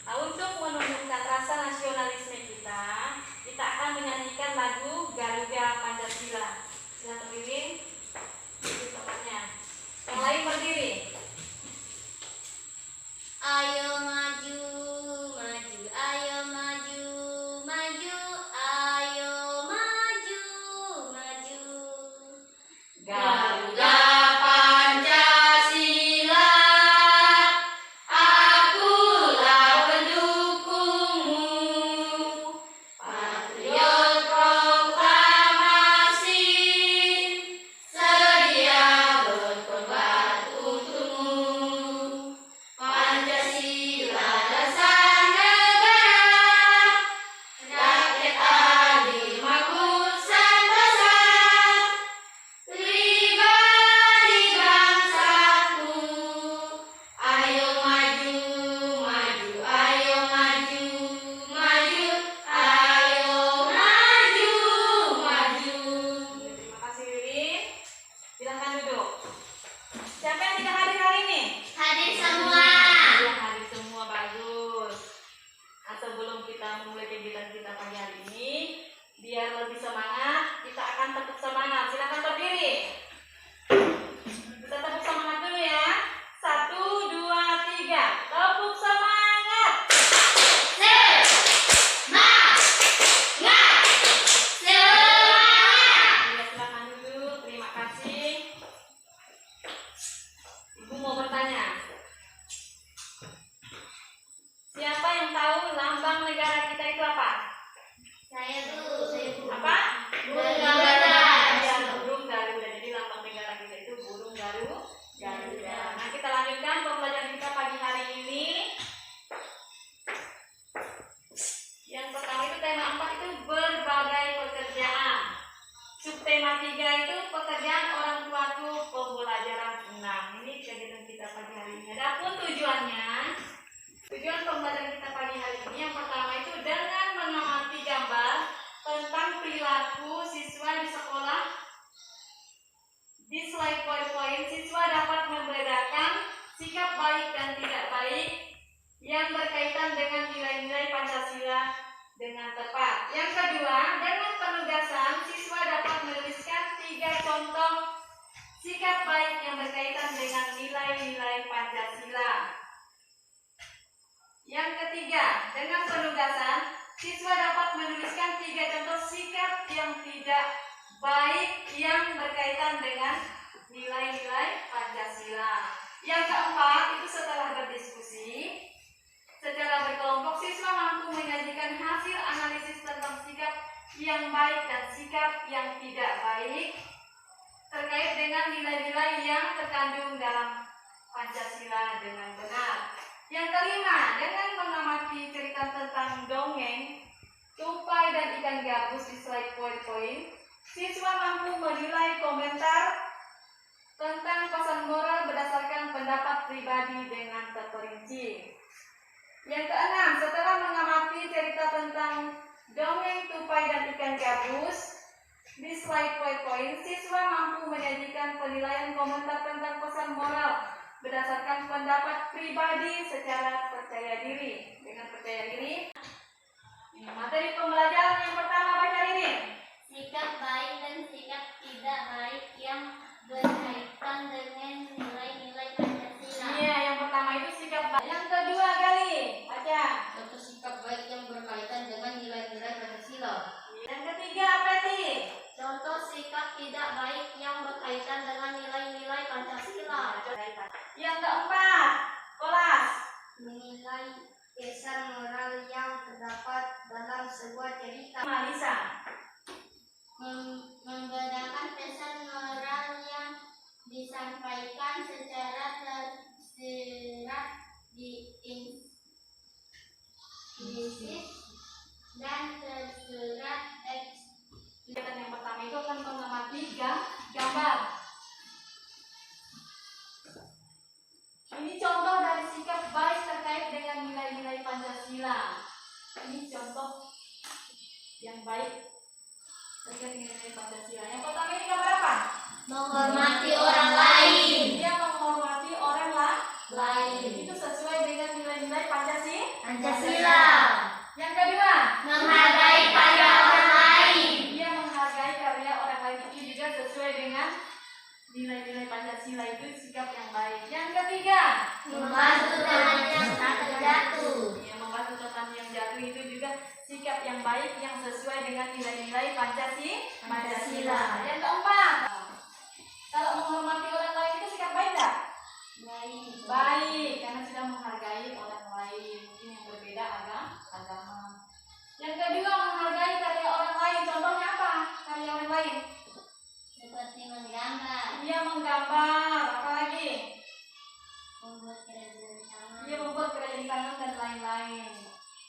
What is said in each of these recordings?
Nah, untuk menunjukkan rasa nasionalisme kita, kita akan menyanyikan lagu Garuda Pancasila. Silakan berdiri. Di tempatnya. Yang lain berdiri. Ayo maju, maju, ayo maju, maju, ayo maju, maju. Garuda Pancasila, akulah pendukungmu. Patriot proklamasi, sedia berkorban untukmu. Pancasila dasar negara, rakyat adil makmur sentosa, pribadi bangsaku. Ayo maju, maju, ayo maju, maju, ayo maju, maju. Terima kasih Lili. Silahkan duduk. Siapa yang tidak hadir hari ini? Hadir semua. Yang hadir semua, bagus. Nah, sebelum kita memulai kegiatan kita pagi hari ini, biar lebih semangat, kita akan tepuk semangat. Silahkan berdiri. Kita tepuk semangat dulu ya. 1, 2, 3. Tepuk semangat. Semangat, semangat. Ya, silakan duduk. Terima kasih. Ibu mau bertanya. Siapa yang tahu lambang negara kita itu apa? Saya Bu. Apa? Burung Garuda. Ya, burung Garuda. Jadi lambang negara kita itu burung Garuda. Nah, kita lanjutkan pembelajaran kita pagi hari ini. Yang pertama itu tema 4 itu berbagai pekerjaan. Subtema 3 itu pekerjaan orang tuaku pembelajaran 6. Ini kegiatan kita pagi hari ini. Adapun tujuannya, tujuan pembelajaran kita pagi hari ini yang pertama itu dengan mengamati gambar tentang perilaku siswa di sekolah. Di slide poin-poin, siswa dapat membedakan sikap baik dan tidak baik yang berkaitan dengan nilai-nilai Pancasila dengan tepat. Yang kedua, dengan penugasan, siswa dapat menuliskan 3 contoh sikap baik yang berkaitan dengan nilai-nilai Pancasila. Yang ketiga, dengan penugasan, siswa dapat menuliskan 3 contoh sikap yang tidak baik yang berkaitan dengan nilai-nilai Pancasila. Yang keempat, itu setelah berdiskusi secara berkelompok, siswa mampu menyajikan hasil analisis tentang sikap yang baik dan sikap yang tidak baik terkait dengan nilai-nilai yang terkandung dalam Pancasila dengan benar. Yang kelima, dengan mengamati cerita tentang dongeng tupai dan ikan gabus di slide poin-poin, siswa mampu menilai komentar tentang pesan moral berdasarkan pendapat pribadi dengan terperinci. Yang keenam, setelah mengamati cerita tentang dongeng tupai dan ikan gabus di slide poin-poin, siswa mampu menyajikan penilaian komentar tentang pesan moral berdasarkan pendapat pribadi secara percaya diri. Dengan percaya diri, ini materi pembelajaran yang pertama baca ini. Sikap baik dan sikap tidak baik yang berkaitan dengan nilai-nilai Pancasila. Iya, yang pertama itu sikap baik. Yang kedua kali baca. Contoh sikap baik yang berkaitan dengan nilai-nilai Pancasila. Yang ketiga apa sih? Contoh sikap tidak baik yang berkaitan dengan nilai-nilai Pancasila. Yang keempat, kelas. Menilai pesan moral yang terdapat dalam sebuah cerita. Malisa. Membedakan pesan moral yang disampaikan secara tersirat di implisit dan tersurat eksplisit. Kegiatan yang pertama itu akan mengamati gambar. Ini contoh dari sikap baik terkait dengan nilai-nilai Pancasila. Ini contoh yang baik terkait dengan nilai Pancasila. Yang pertama ini gambar apa? Menghormati orang lain. Dia menghormati orang lain. Lain. Itu sesuai dengan nilai-nilai Pancasila. sesuai dengan nilai-nilai Pancasila. Yang keempat, kalau menghormati orang lain itu sikap baik nggak? Baik, karena sudah menghargai orang lain, mungkin yang berbeda agama. Yang kedua, menghargai karya orang lain. Contohnya apa? Karya orang lain? Seperti menggambar, Dia menggambar, apa lagi? membuat kerajinan tangan, Dia membuat kerajinan tangan dan lain-lain.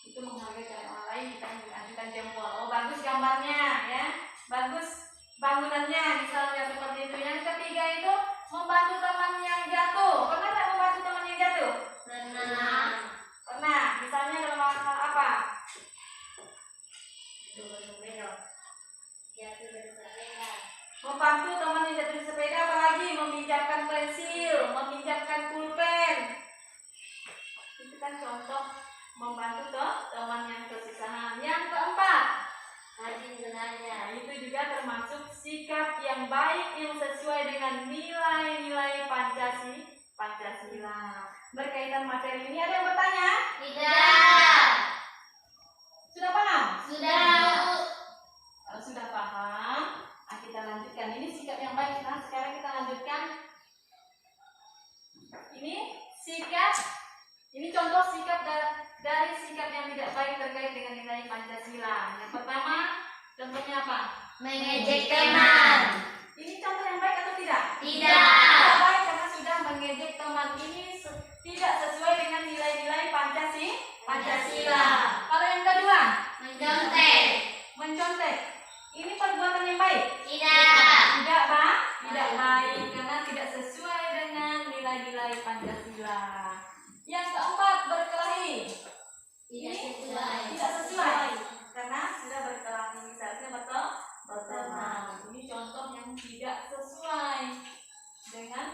Itu menghargai karya orang lain, kita mengajukan jempol. Oh, bagus gambarnya, ya. Bagus bangunannya, misalnya seperti itu. Yang ketiga itu membantu teman yang jatuh. Pernah nggak membantu teman yang jatuh? pernah, Pernah. Misalnya dalam hal apa? jatuh bersepeda, Membantu teman yang jatuh di sepeda, apalagi meminjamkan pensil, meminjamkan pulpen. Itu kan contoh membantu teman yang kesusahan. Yang keempat, rajin belajar, nah, itu juga termasuk sikap yang baik yang sesuai dengan nilai-nilai Pancasila. Berkaitan materi ini, ada yang bertanya? tidak, Sudah paham? sudah, Kalau sudah paham, kita lanjutkan. Ini sikap yang baik. Nah, sekarang kita lanjutkan. Ini sikap. Ini contoh sikap dari sikap yang tidak baik terkait dengan nilai Pancasila. Yang pertama, contohnya apa? mengejek teman, Ini contoh yang baik atau tidak? tidak, Tidak baik karena sudah mengejek teman. Ini tidak sesuai dengan nilai-nilai Pancasila. Kalau yang kedua, mencontek, mencontek. Ini perbuatan yang baik? tidak, Tidak baik karena tidak sesuai dengan nilai-nilai Pancasila. Yang keempat, berkelahi. tidak Ini sesuai, tidak sesuai karena sudah berkelahi. Seharusnya berteman. Ini contoh yang tidak sesuai dengan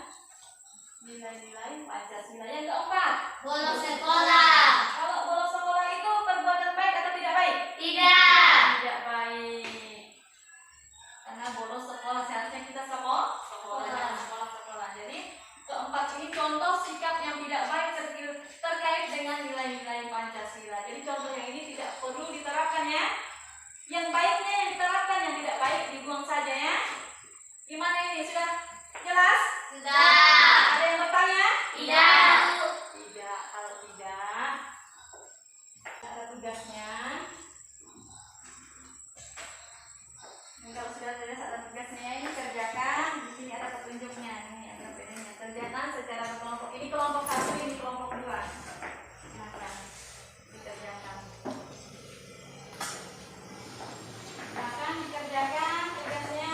nilai-nilai Pancasila. Yang keempat, bolos sekolah, kalau bolos sekolah itu perbuatan baik atau tidak baik? tidak, Tidak baik. Karena bolos sekolah, seharusnya kita sekolah. Jadi keempat ini contoh sikap yang tidak baik terkait dengan nilai-nilai Pancasila. Jadi contoh yang ini tidak perlu diterapkan, ya. Yang baiknya yang diterapkan, yang tidak baik dibuang saja, ya. Gimana ini? Sudah jelas? sudah, Ada yang bertanya? tidak, Tidak. Kalau tidak, ada tugasnya. Dan kalau sudah jelas ada tugasnya, ini kerjakan. Di sini ada petunjuknya. Ini ada pedenya. Kerjakan secara berkelompok. Ini kelompok satu, ini kelompok dua. Silakan dikerjakan. Silakan dikerjakan tugasnya.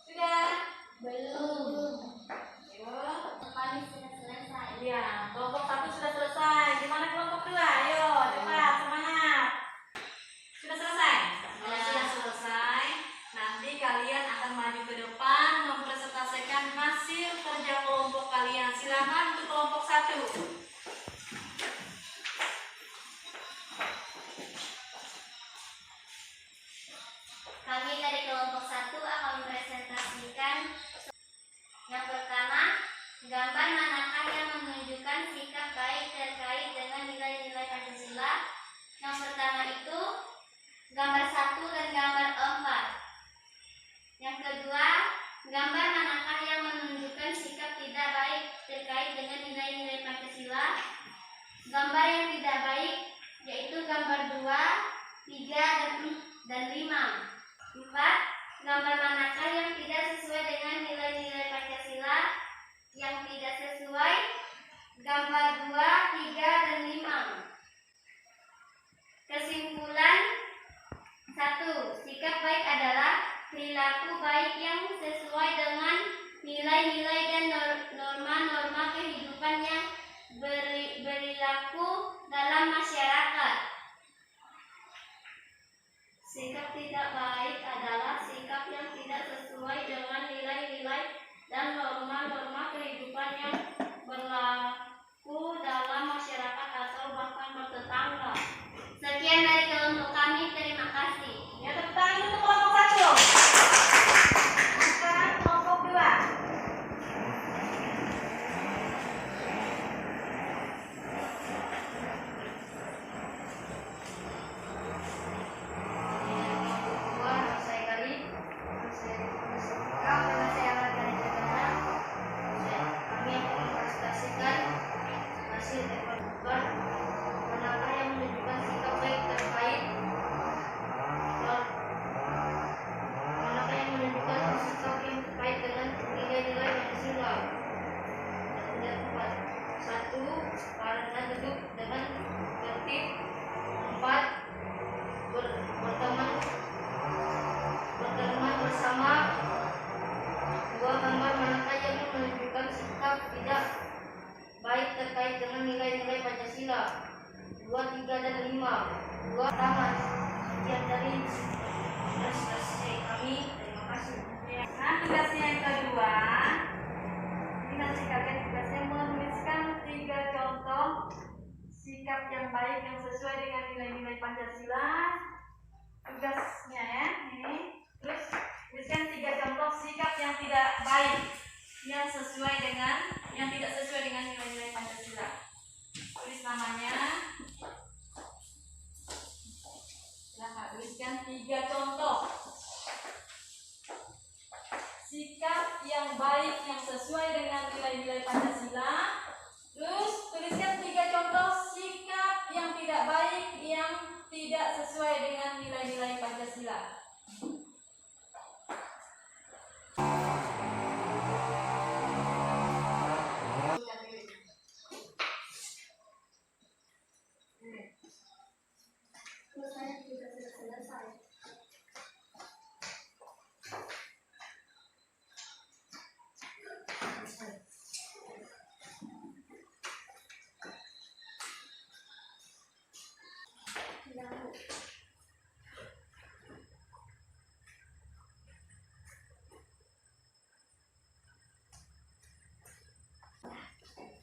Sudah? belum, Ayo. kami sudah selesai, Iya, kelompok satu sudah selesai. Gimana kelompok dua? Ayo, cepat, semangat. Sudah selesai? Kalau sudah selesai, nanti kalian akan maju ke depan mempresentasikan hasil kerja kelompok kalian. Silakan untuk kelompok satu. kami dari kelompok 1 akan mempresentasikan yang pertama, gambar manakah yang menunjukkan sikap baik terkait dengan nilai-nilai Pancasila. Yang pertama itu gambar 1 dan gambar 4. Yang kedua, gambar manakah yang menunjukkan sikap tidak baik terkait dengan nilai-nilai Pancasila. Gambar yang tidak baik yaitu gambar 2, 3, dan 5. 4. Gambar manakah yang tidak sesuai dengan nilai-nilai Pancasila. Yang tidak sesuai, gambar 2, 3, dan 5. Kesimpulan 1. Sikap baik adalah perilaku baik yang sesuai dengan nilai-nilai dan norma-norma kehidupan yang berlaku dalam masyarakat. Sikap tidak baik adalah sikap yang tidak sesuai dengan nilai-nilai dan norma-norma kehidupan yang tugasnya yang kedua. Ini nanti kalian tugasnya menuliskan 3 contoh sikap yang baik yang sesuai dengan nilai-nilai Pancasila. Tugasnya ya, ini. Terus tuliskan 3 contoh sikap yang tidak baik yang tidak sesuai dengan nilai-nilai Pancasila. Tulis namanya. Silahkan tuliskan 3 contoh sikap yang baik yang sesuai dengan nilai-nilai Pancasila. Terus tuliskan 3 contoh sikap yang tidak baik yang tidak sesuai dengan nilai-nilai Pancasila. Saya juga sudah selesai.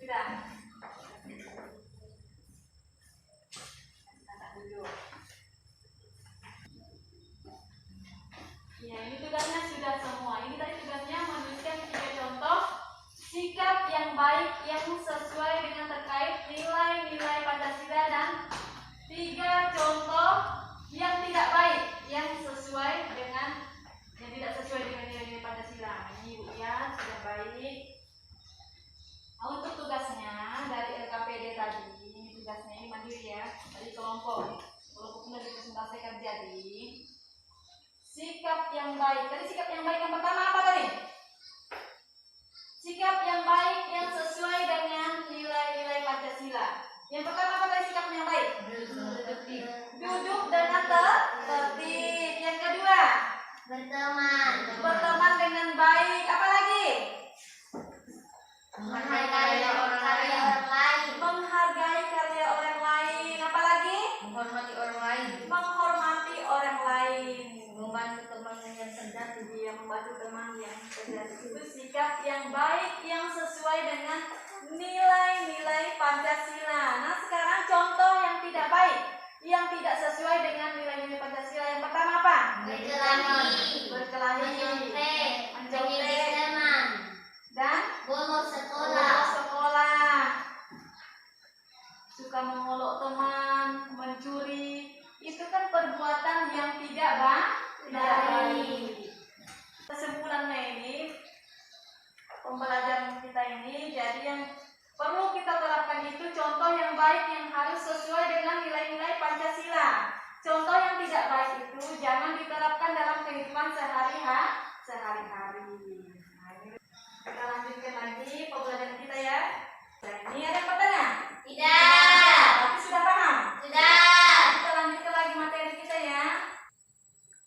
Sudah. Angkat dulu. Ya, ini tugasnya sudah semua. Ini tadi tugasnya menuliskan 3 contoh sikap yang baik yang sesuai dengan terkait nilai-nilai Pancasila dan 3 contoh yang tidak baik yang tidak sesuai dengan nilai-nilai Pancasila. Ini Ibu ya sudah baik. Untuk tugasnya dari LKPD tadi, ini tugasnya ini mandiri ya, dari kelompok ini dipresentasikan. Jadi sikap yang baik. Tadi sikap yang baik yang pertama apa tadi? Sikap yang baik yang sesuai dengan nilai-nilai Pancasila. Yang pertama apa tadi sikap yang baik? Duduk dengan tertib. Yang kedua, berteman dengan baik. Apa lagi? Menghargai orang lain. Menghargai karya orang lain. Apa lagi? Menghormati orang lain. Menghormati orang lain. Membantu teman yang terjatuh. Dia membantu teman yang terjatuh. Itu sikap yang baik yang sesuai dengan nilai-nilai Pancasila. Nah, sekarang contoh yang tidak baik yang tidak sesuai dengan nilai-nilai Pancasila. Yang pertama apa? Berkelahi, mencontek, dan bolos bolos sekolah, suka mengolok teman, mencuri. Itu kan perbuatan yang tidak baik. Kesimpulannya ini, pembelajaran kita ini, jadi yang perlu kita terapkan itu contoh yang baik yang harus sesuai dengan nilai-nilai Pancasila. Contoh yang tidak baik itu jangan diterapkan dalam kehidupan sehari-hari. Nah, ini kita lanjutkan lagi pembelajaran kita ya. Nah, ini ada yang bertanya? Tidak. Tapi sudah paham? Sudah. Kita lanjutkan lagi materi kita ya.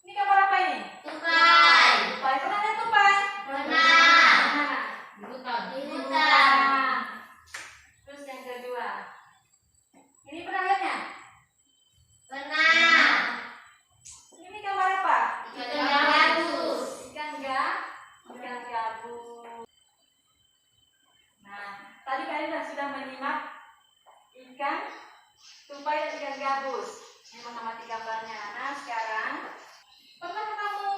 Ini gambar apa ini? Tupai. Tupai. Pernah lihat tupai? Pernah. Di Di hutan. hutan. Terus yang kedua, ini pernah lihatnya? Pernah. Ini gambar apa? Ikan gabus. Ikan gabus. Nah, tadi kalian sudah menyimak ikan tupai dan ikan gabus. Ini mengamati gambarnya. Nah, sekarang pernah kamu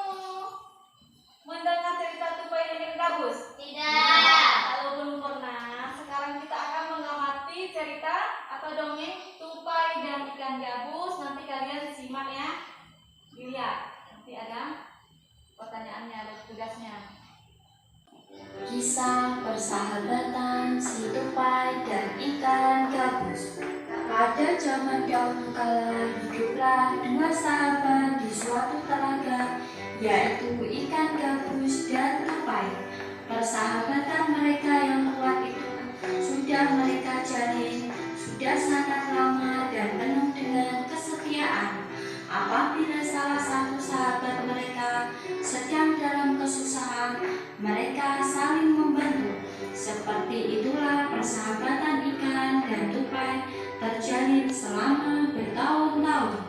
mendengar cerita tupai dan ikan gabus? Tidak. Kalau belum pernah, sekarang kita akan mengamati cerita atau dongeng tupai dan ikan gabus. Nanti kalian simak ya, dilihat. Nanti ada pertanyaannya, ada tugasnya. Kisah persahabatan si tupai dan ikan gabus. Pada zaman dahulu kala hiduplah 2 sahabat di suatu telaga, yaitu ikan gabus dan tupai. Persahabatan mereka yang kuat itu sudah mereka jalin sudah sangat lama dan penuh dengan kesetiaan. Apabila salah satu sahabat mereka sedang dalam kesusahan, mereka saling membantu. Seperti itulah persahabatan ikan dan tupai terjalin selama bertahun-tahun.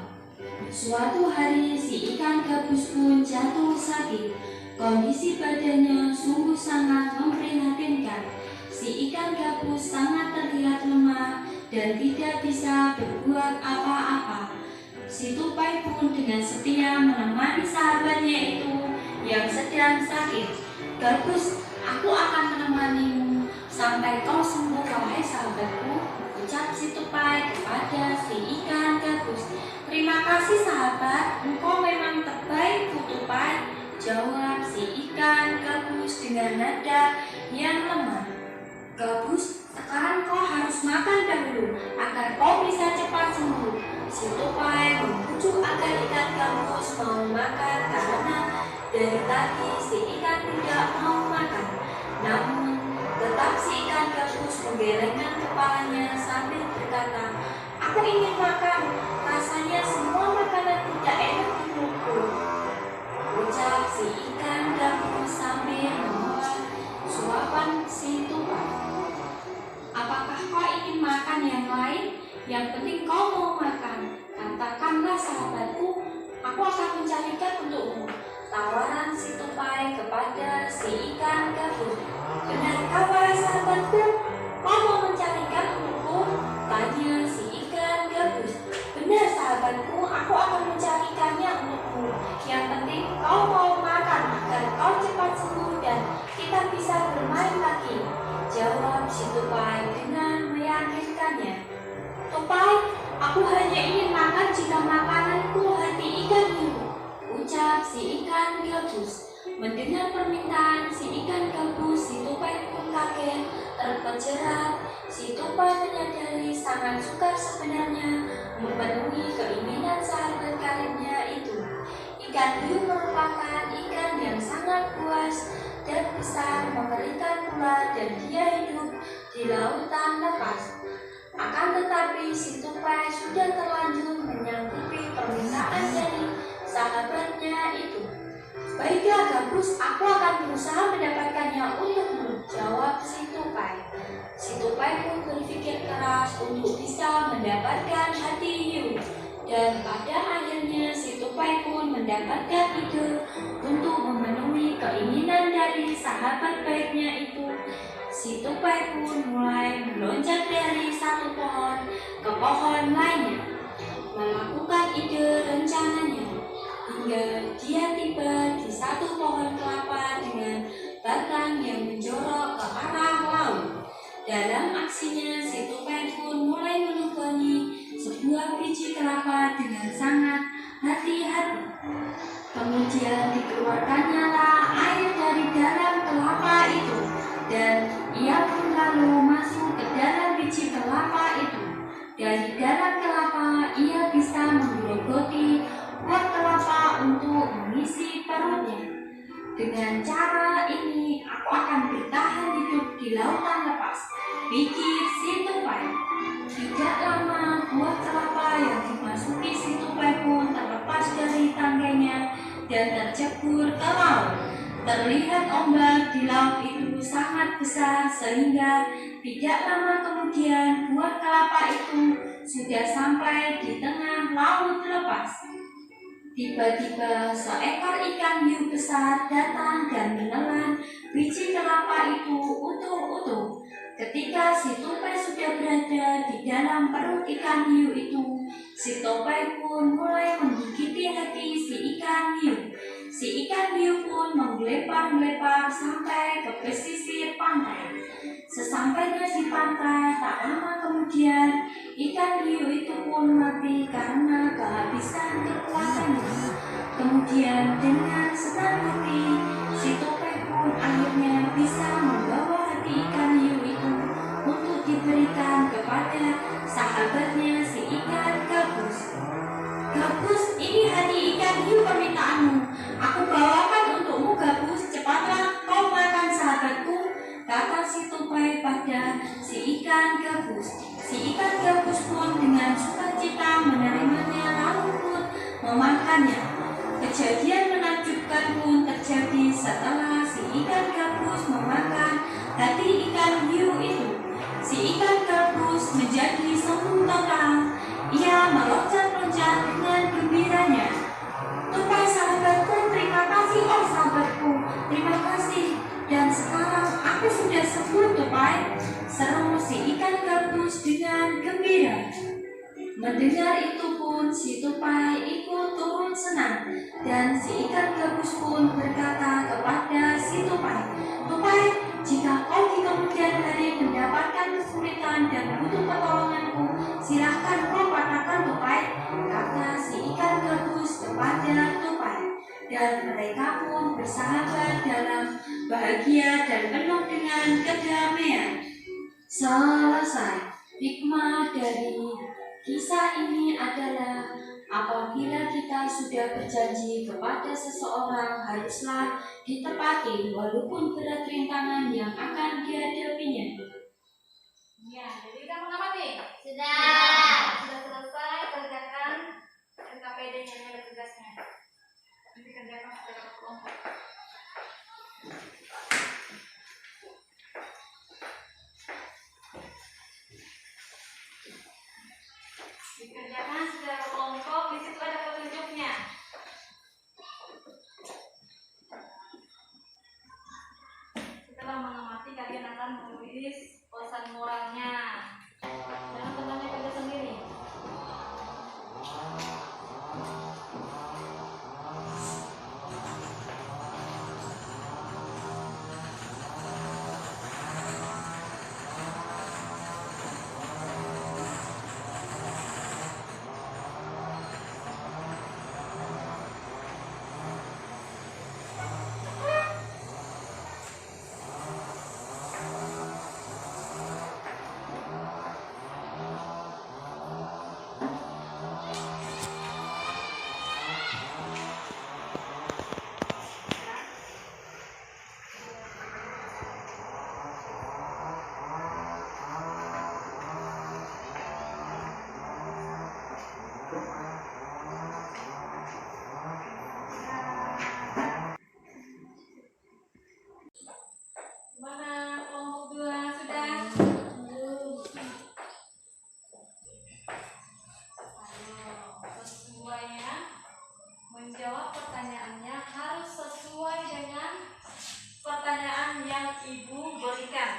Suatu hari si ikan gabus pun jatuh sakit. Kondisi badannya sungguh sangat memprihatinkan. Si ikan gabus sangat terlihat lemah dan tidak bisa berbuat apa-apa. Si tupai pun dengan setia menemani sahabatnya itu yang sedang sakit. "Gabus, aku akan menemanimu sampai kau sembuh, wahai sahabatku," ucap si tupai kepada si ikan gabus. "Terima kasih sahabat, engkau memang terbaik, Bu Tupai," jawab si ikan gabus dengan nada yang lemah. "Gabus, sekarang kau harus makan dahulu agar kau bisa cepat sembuh." Si tupai membujuk agar ikan gabus mau makan karena dari tadi si ikan tidak mau makan. Namun tetap si ikan gabus menggelengkan kepalanya sambil berkata, "Aku ingin makan, rasanya semua makanan tidak enak di mulutku," ucap si ikan gabus sambil menolak suapan si tupai. "Apakah kau ingin makan yang lain? Yang penting kau mau makan. Katakanlah sahabatku, aku akan mencarikan untukmu," tawaran si tupai kepada si ikan gabus. "Benarkah wahai sahabatku, kau mau mencarikan untukku?" tanya si ikan gabus. "Benar sahabatku, aku akan mencarikannya untukmu. Yang penting kau mau makan agar kau cepat sembuh dan kita bisa bermain lagi," jawab si tupai dengan meyakinkannya. "Tupai, aku hanya ingin makan jika makananku hati ikan hiu," ucap si ikan gabus. Mendengar permintaan si ikan gabus, si tupai pun kaget, terpejerat. Si tupai menyadari sangat sukar sebenarnya memenuhi keinginan sahabat karibnya itu. Ikan hiu merupakan ikan yang sangat buas dan besar, mengerikan pula, dan dia hidup di lautan lepas. Akan tetapi si tupai sudah terlanjur menyanggupi permintaan dari sahabatnya itu. "Baiklah gabus, aku akan berusaha mendapatkannya untukmu," jawab si tupai. Si tupai pun berpikir keras untuk bisa mendapatkan hati hiu. Dan pada akhirnya si tupai pun mendapatkan ide untuk memenuhi keinginan dari sahabat baiknya itu. Si tupai pun mulai meloncat dari satu pohon ke pohon lainnya, melakukan ide rencananya, hingga dia tiba di satu pohon kelapa dengan batang yang menjorok ke arah laut. Dalam aksinya, si tupai pun mulai melubangi sebuah biji kelapa dengan sangat hati-hati. Kemudian dikeluarkannya air dari dalam kelapa itu, dan ia pun lalu masuk ke dalam biji kelapa itu. Dari dalam kelapa ia bisa menggerogoti buah kelapa untuk mengisi perutnya. "Dengan cara ini aku akan bertahan hidup di lautan lepas," pikir si tupai. Tidak lama buah kelapa yang dimasuki si tupai pun terlepas dari tangganya dan tercebur ke laut. Terlihat ombak di laut itu sangat besar sehingga tidak lama kemudian buah kelapa itu sudah sampai di tengah laut lepas. Tiba-tiba seekor ikan hiu besar datang dan menelan biji kelapa itu utuh-utuh. Ketika si tupai sudah berada di dalam perut ikan hiu itu, si tupai pun mulai menggigiti hati si ikan hiu. Si ikan hiu pun menggelepar-gelepar sampai ke pesisir pantai. Sesampainya di pantai, tak lama kemudian ikan hiu itu pun mati karena kehabisan kekuatannya. Kemudian dengan senang hati, si tupai pun akhirnya bisa membawa hati ikan hiu itu untuk diberikan kepada sahabatnya si ikan gabus. "Gabus, ini hati ikan hiu permintaanmu. Aku bawakan untukmu gabus, cepatlah kau makan sahabatku," kata si tupai pada si ikan gabus. Si ikan gabus pun dengan sukacita menerimanya lalu pun memakannya. Kejadian menakjubkan pun terjadi setelah si ikan gabus memakan hati ikan hiu itu. Si ikan gabus menjadi sembuh total. Ia meloncat-loncat dengan gembiranya. "Tupai sahabatku, terima kasih oh sahabatku. Aku sudah sembuh, tupai, seru si ikan gabus dengan gembira. Mendengar itu pun si tupai ikut turun senang, dan si ikan gabus pun berkata kepada si tupai, "Tupai, jika kau di kemudian hari mendapatkan kesulitan dan butuh pertolonganku, silahkan kau katakan, tupai," kata si ikan gabus kepada tupai. Dan mereka pun bersahabat dalam bahagia dan penuh dengan kedamaian. Selesai. Hikmah dari kisah ini adalah apabila kita sudah berjanji kepada seseorang, haruslah ditepati walaupun berat rintangan yang akan dihadapinya. Ya, jadi kita mengamati. Sudah. Sudah selesai, kerjakan NKPD-nya, ini ada tugasnya. Nanti kerjakan secara kelompok. Dikerjakan secara kelompok, di situ ada petunjuknya. Setelah mengamati, kalian akan menulis pesan moralnya. Jangan temannya kerja sendiri. Mana kelompok 2 sudah? Ayo, sesuainya menjawab pertanyaannya harus sesuai dengan pertanyaan yang ibu berikan.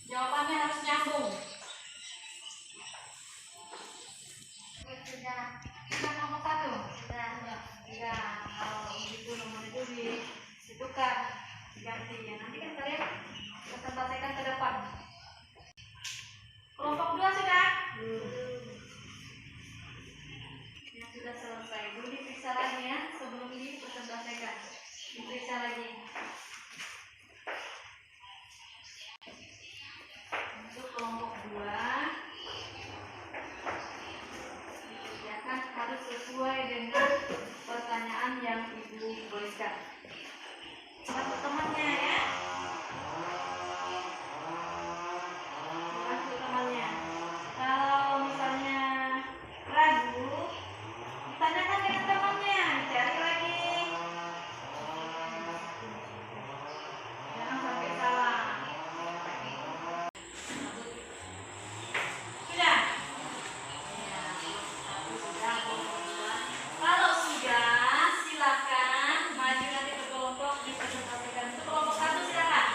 Jawabannya harus nyambung. Sudah. Kita nomor 1. Sudah. Ya, kalau begitu nomor itu ditukar, diganti ya. Nanti kan kalian presentasikan ke depan. Kelompok 2 sudah? Yang sudah selesai. Dulu diperiksa lagi ya, sebelum dipresentasikan. Diperiksa lagi. Untuk kelompok 2, dikerjakan harus sesuai dengan pertanyaan yang ibu berikan. Bantu temannya ya. Bantu temannya. Kalau misalnya ragu, ditanyakan dengan temannya, cari lagi. Jangan sampai salah. Sudah? Ya, satu sudah, kelompok 2. Kalau sudah, silakan maju nanti ke kelompok dipresentasikan. Untuk kelompok 1 silakan.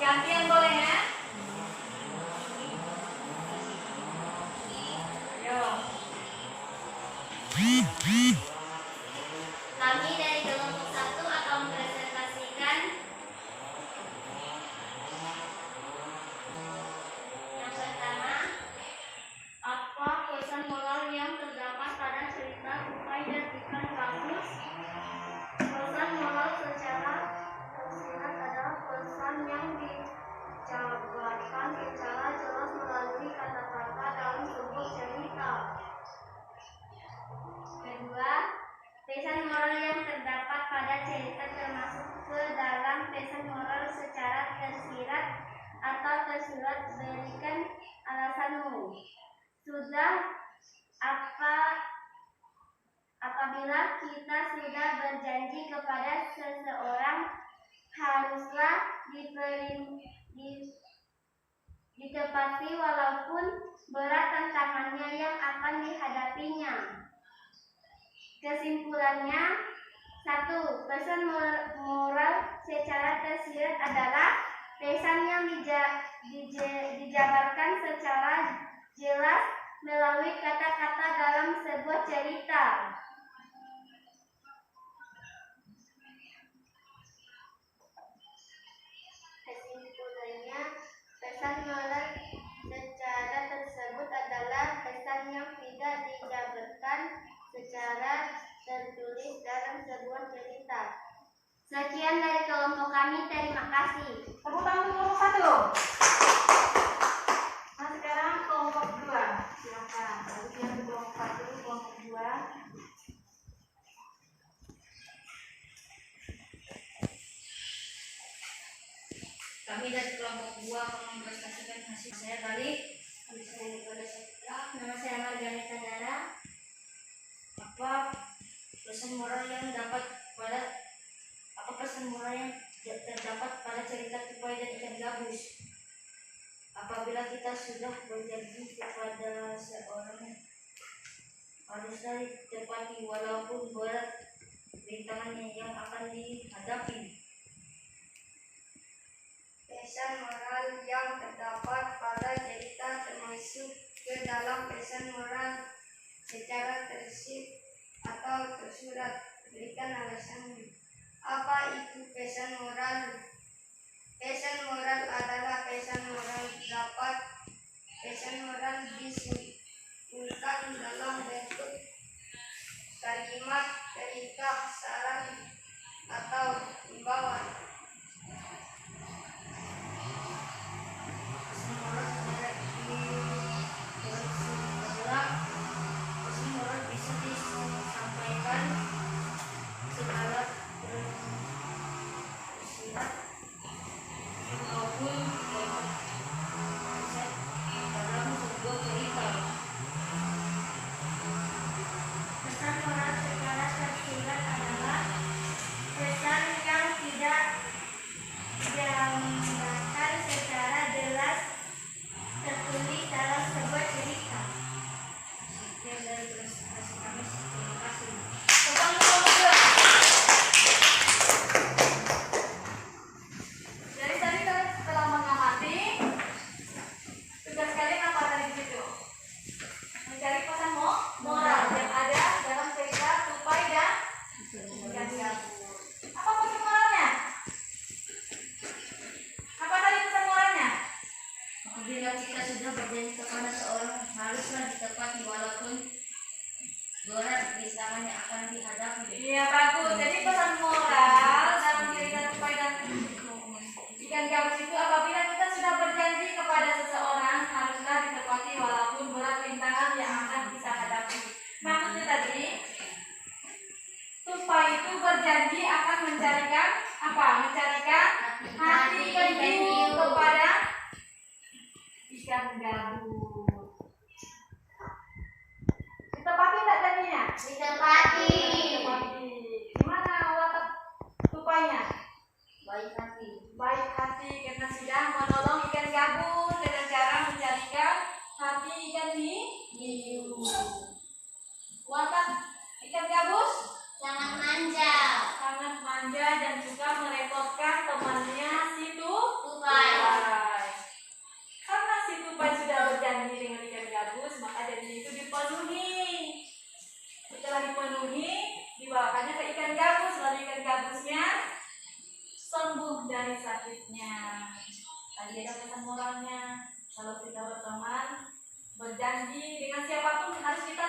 Gantian boleh ya? Ayo. Kami dari kelompok 1 akan mempresentasikan yang pertama, apa pesan moral yang terdapat pada cerita tupai dan ikan gabus. Pesan moral secara tersirat adalah pesan yang dijabarkan secara jelas melalui kata-kata dalam sebuah cerita. Kedua, pesan moral yang terdapat pada cerita termasuk ke dalam pesan moral secara tersirat atau tersurat. Berikan alasanmu. Sudah, apabila kita sudah berjanji kepada seseorang, haruslah ditepati walaupun berat tantangannya yang akan dihadapinya. Kesimpulannya, 1. Pesan moral secara tersirat adalah pesan yang dijabarkan secara jelas melalui kata-kata dalam sebuah cerita. Kesimpulannya, pesan moral secara tersebut adalah pesan yang tidak dijabarkan secara tertulis dalam sebuah cerita. Sekian dari kelompok kami, terima kasih. Tepuk tangan untuk kelompok 1. Nah, sekarang kelompok 2. Silakan. Bagian kelompok 1, kelompok 2. Kami dari kelompok 2 akan mempresentasikan hasil. Saya balik. Nama saya Margarita Dara. Apa pesan moral yang terdapat pada cerita tupai dan ikan gabus? Apabila kita sudah berjanji kepada seorang, haruslah ditepati walaupun berat rintangannya yang akan dihadapi. Pesan moral yang terdapat pada cerita termasuk ke dalam pesan moral secara tersirat atau tersurat. Berikan alasannya. Apa itu pesan moral? Pesan moral adalah pesan moral disimpulkan dalam bentuk kalimat, perintah, saran, atau himbauan. Pesan moral pesan moral bisa disampaikan secara tersirat maupun dalam sebuah cerita. Pesan moral secara tersirat adalah pesan yang tidak digambarkan secara jelas tertulis dalam sebuah cerita. Sekian dari presentasi kami. Terima kasih. Tepuk tangan untuk kelompok 2. Jadi tadi kalian setelah mengamati, tugas kalian apa tadi di situ? Mencari pesan moral yang ada dalam cerita tupai dan ikan gabus. Apa pesan moralnya? Apa tadi pesan moralnya? Apabila kita sudah berjanji kepada seorang, haruslah ditepati walaupun berat rintangannya akan dihadapi. Iya, bagus. Jadi pesan moral dalam cerita tupai dan ikan gabus itu, apabila kita sudah berjanji kepada seseorang, haruslah ditepati walaupun berat rintangan yang akan kita hadapi. Maksudnya tadi, tupai itu berjanji akan mencarikan apa? Mencarikan hati ikan hiu kepada ikan gabus. Ditepati tidak janjinya? Ditepati. Ditepati. Gimana watak tupainya? Baik hati. Baik hati karena sudah menolong ikan gabus dengan cara mencarikan hati ikan hiu. Watak ikan gabus Sangat manja. sangat manja dan suka merepotkan temannya si Tupai. Karena si tupai sudah berjanji dengan ikan gabus, maka janji itu dipenuhi. Setelah dipenuhi, dibawakannya ke ikan gabus, lalu ikan gabusnya sembuh dari sakitnya. Tadi ada pesan moralnya, kalau kita berteman, berjanji dengan siapapun harus kita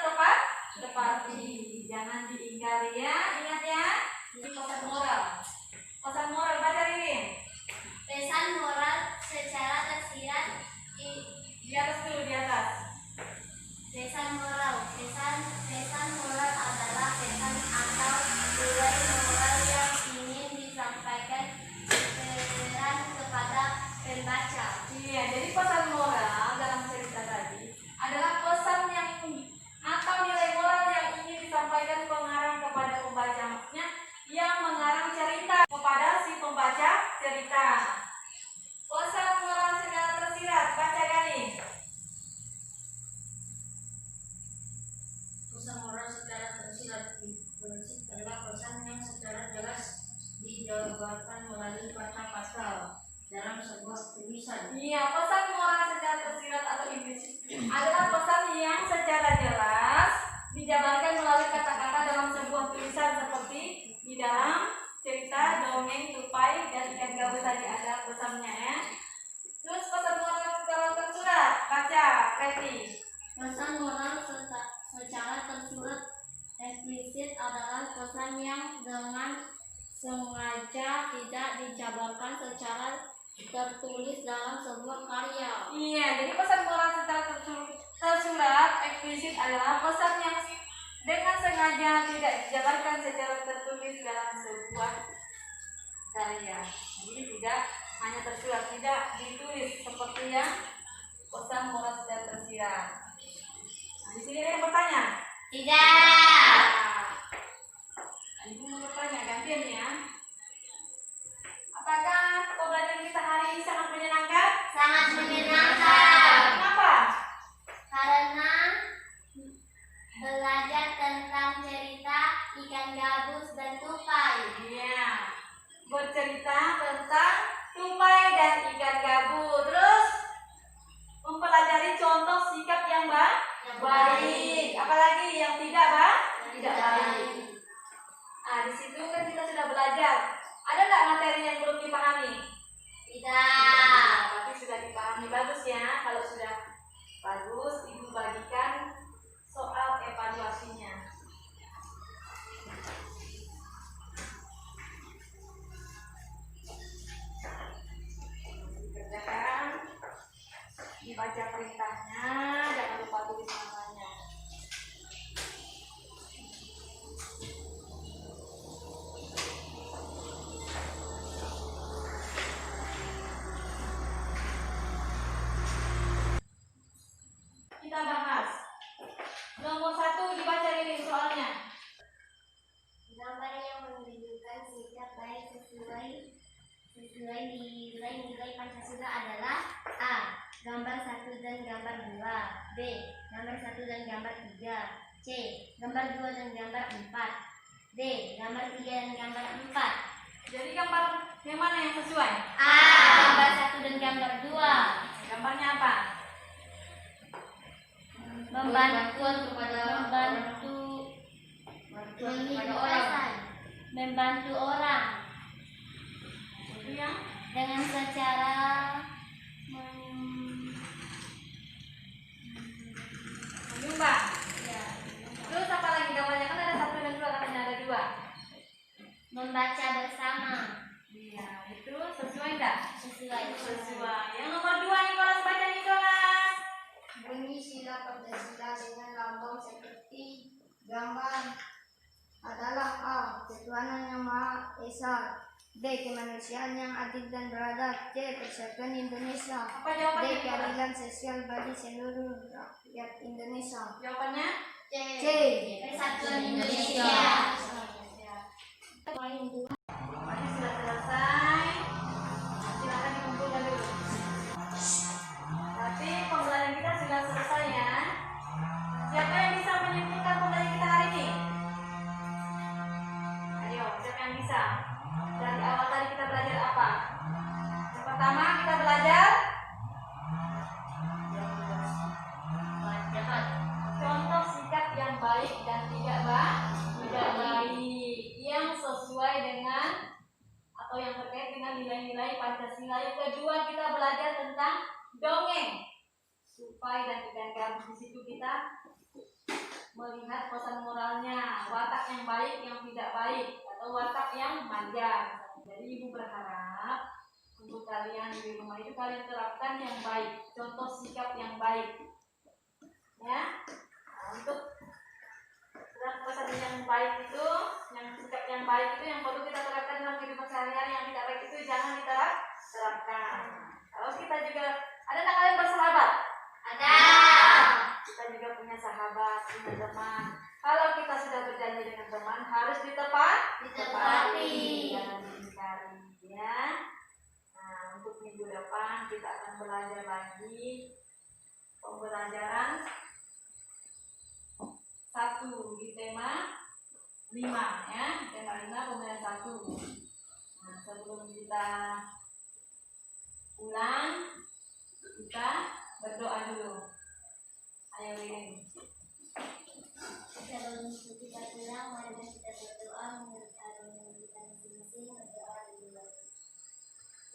tepati, jangan diingkari ya, ingat ya. Ini pesan moral. Pesan moral baca Ririn. Pesan moral secara tersirat Di atas dulu, di atas. pesan moral adalah pesan atau nilai moral yang ingin disampaikan peran kepada pembaca. Iya, jadi pesan moral dalam cerita tadi adalah pesan yang atau nilai moral yang ingin disampaikan pengarang kepada pembaca, maksudnya yang mengarang cerita kepada si pembaca cerita. Pesan moral secara tersirat, baca kali. Pesan moral moral secara tersirat adalah pesan yang secara jelas dijabarkan melalui kata-kata dalam sebuah tulisan. Iya, pesan moral secara tersirat atau implisit adalah pesan yang secara jelas dijabarkan melalui kata-kata dalam sebuah tulisan seperti di dalam cerita dongeng tupai dan ikan gabus tadi ada pesannya ya. Terus pesan moral secara tersurat, baca, Reti. Pesan moral secara tersurat eksplisit adalah pesan yang dengan sengaja tidak dijabarkan secara tertulis dalam sebuah karya. Iya, jadi pesan moral secara tersurat eksplisit adalah pesan yang dengan sengaja tidak dijabarkan secara tertulis dalam sebuah karya. Jadi tidak hanya tersurat, tidak ditulis seperti yang pesan moral secara tersirat. Nah, di sini ada yang bertanya. Tidak. Nah, Ibu mau bertanya, gantian ya. Apakah pembelajaran kita hari ini sangat menyenangkan? Sangat menyenangkan. Kenapa? Karena belajar tentang cerita ikan gabus dan tupai. Iya, bercerita tentang tupai dan ikan gabus. Terus mempelajari contoh sikap yang baik. Apalagi yang tidak baik. Nah, di situ kan kita sudah belajar. Ada nggak materi yang belum dipahami? Tidak. Tapi sudah dipahami, bagus ya. Kalau sudah bagus, Ibu bagikan soal evaluasinya. Dikerjakan, dibaca perintahnya, jangan lupa tulis namanya. Kita bahas. Nomor 1 dibaca ini soalnya. Gambar yang menunjukkan sikap baik sesuai nilai-nilai Pancasila adalah A. Gambar 1 dan gambar 2. B. Gambar 1 dan gambar 3. C. Gambar 2 dan gambar 4. D. Gambar 3 dan gambar 4. Jadi gambar yang mana yang sesuai? A. Gambar 1 dan gambar 2. Gambarnya apa? Membantu orang Itu yang dengan secara menyumbang. Terus apa lagi gambarnya? Kan ada 1 dan 2, katanya ada 2. membaca bersama. Iya, itu sesuai enggak? Sesuai. Yang nomor 2 Nicholas, baca Nicholas. Bunyi sila Pancasila dengan lambang seperti gambar adalah A. Ketuhanan yang Maha Esa. B. Kemanusiaan yang adil dan beradab. C. Persatuan Indonesia. Apa D. jawabannya? Nicholas? Keadilan sosial bagi seluruh rakyat Indonesia. Jawabannya? C. Persatuan Indonesia. Tadi sudah selesai. Silakan dikumpulkan dulu. Berarti pembelajaran kita sudah selesai ya. Siapa yang bisa menyimpulkan pembelajaran kita hari ini? Ayo, siapa yang bisa? Dari awal tadi kita belajar apa? Yang pertama kita belajar contoh sikap yang baik dan tidak baik, yang sesuai dengan atau yang terkait dengan nilai-nilai Pancasila. Yang kedua kita belajar tentang dongeng tupai dan ikan gabus. Di situ kita melihat pesan moralnya, watak yang baik, yang tidak baik, atau watak yang manja. Jadi Ibu berharap untuk kalian di rumah itu kalian terapkan yang baik, contoh sikap yang baik, ya. Nah, untuk pesan yang baik itu, yang sikap yang baik itu yang perlu kita terapkan dalam kehidupan sehari-hari. Yang tidak baik itu jangan terapkan. Kalau kita juga ada nggak kalian bersahabat? Ada. Kita juga punya sahabat, punya teman. Kalau kita sudah berjanji dengan teman harus ditepati, jangan diingkari, ya. Nah, untuk minggu depan kita akan belajar lagi pembelajaran 1 di tema 5 ya, tema 5 pemilihan 1. Nah, sebelum kita ulang, kita berdoa dulu. Ayo Lin. Sebelum kita pulang, mari kita berdoa menurut agama kita masing-masing. Berdoa dulu.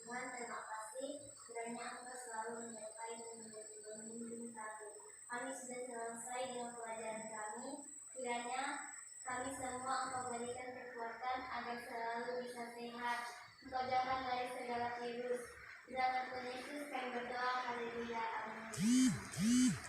Tuhan, terima kasih kiranya Engkau selalu menyertai dan membimbing kami. Kami sudah selesai dengan pelajaran kami. Kiranya kami semua Engkau berikan kekuatan agar selalu bisa sehat. Engkau jauhkan dari segala virus. Dalam nama Yesus kami berdoa. Haleluya. Amin.